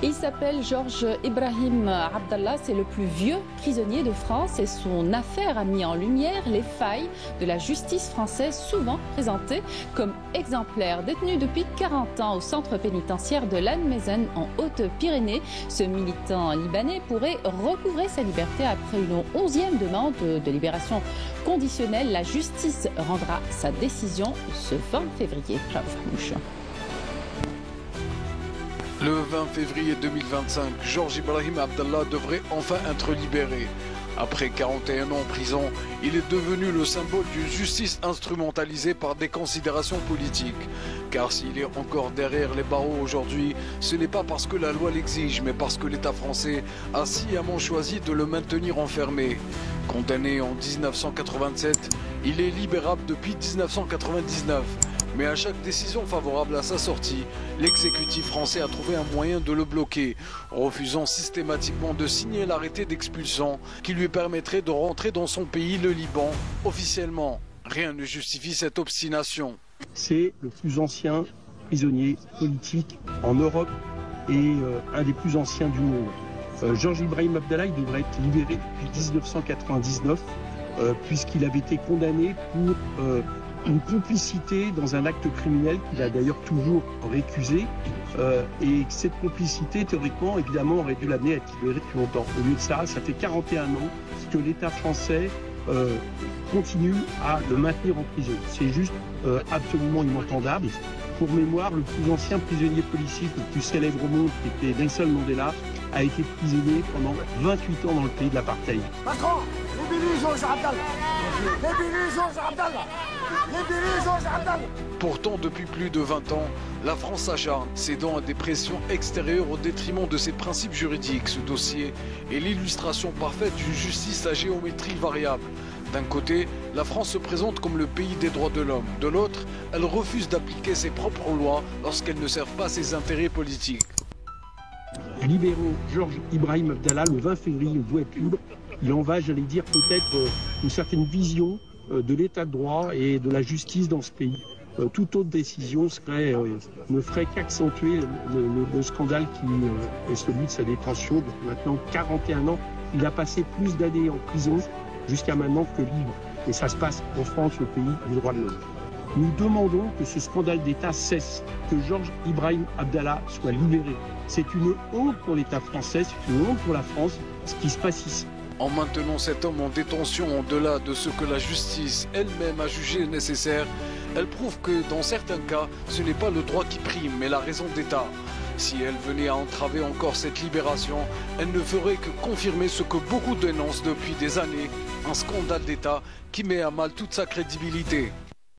Il s'appelle Georges Ibrahim Abdallah, c'est le plus vieux prisonnier de France et son affaire a mis en lumière les failles de la justice française, souvent présentée comme exemplaire. Détenu depuis 40 ans au centre pénitentiaire de Lannemezan en Haute-Pyrénées, ce militant libanais pourrait recouvrer sa liberté après une 11e demande de libération conditionnelle. La justice rendra sa décision ce 20 février. Le 20 février 2025, Georges Ibrahim Abdallah devrait enfin être libéré. Après 41 ans en prison, il est devenu le symbole d'une justice instrumentalisée par des considérations politiques. Car s'il est encore derrière les barreaux aujourd'hui, ce n'est pas parce que la loi l'exige, mais parce que l'État français a sciemment choisi de le maintenir enfermé. Condamné en 1987, il est libérable depuis 1999. Mais à chaque décision favorable à sa sortie, l'exécutif français a trouvé un moyen de le bloquer, refusant systématiquement de signer l'arrêté d'expulsion qui lui permettrait de rentrer dans son pays, le Liban, officiellement. Rien ne justifie cette obstination. C'est le plus ancien prisonnier politique en Europe et un des plus anciens du monde. Georges Ibrahim Abdallah, il devrait être libéré depuis 1999 puisqu'il avait été condamné pour une complicité dans un acte criminel qu'il a d'ailleurs toujours récusé. Et cette complicité, théoriquement, évidemment, aurait dû l'amener à être libéré depuis longtemps. Au lieu de ça, ça fait 41 ans que l'État français continue à le maintenir en prison. C'est juste absolument inentendable. Pour mémoire, le plus ancien prisonnier politique, le plus célèbre au monde, qui était Nelson Mandela, a été prisonnier pendant 28 ans dans le pays de l'apartheid. Macron, libérez Georges Abdallah. Libérez Georges Abdallah. Libérez Georges Abdallah. Pourtant, depuis plus de 20 ans, la France s'acharne, cédant à des pressions extérieures au détriment de ses principes juridiques. Ce dossier est l'illustration parfaite d'une justice à géométrie variable. D'un côté, la France se présente comme le pays des droits de l'homme. De l'autre, elle refuse d'appliquer ses propres lois lorsqu'elles ne servent pas ses intérêts politiques. Libérons Georges Ibrahim Abdallah le 20 février, il doit être libre. Il en va, j'allais dire, peut-être une certaine vision de l'état de droit et de la justice dans ce pays. Toute autre décision ne ferait qu'accentuer le scandale qui est celui de sa détention. Depuis maintenant 41 ans, il a passé plus d'années en prison jusqu'à maintenant que libre. Et ça se passe en France, le pays du droit de l'homme. Nous demandons que ce scandale d'État cesse, que Georges Ibrahim Abdallah soit libéré. C'est une honte pour l'État français, c'est une honte pour la France, ce qui se passe ici. En maintenant cet homme en détention au-delà de ce que la justice elle-même a jugé nécessaire, elle prouve que dans certains cas, ce n'est pas le droit qui prime, mais la raison d'État. Si elle venait à entraver encore cette libération, elle ne ferait que confirmer ce que beaucoup dénoncent depuis des années, un scandale d'État qui met à mal toute sa crédibilité.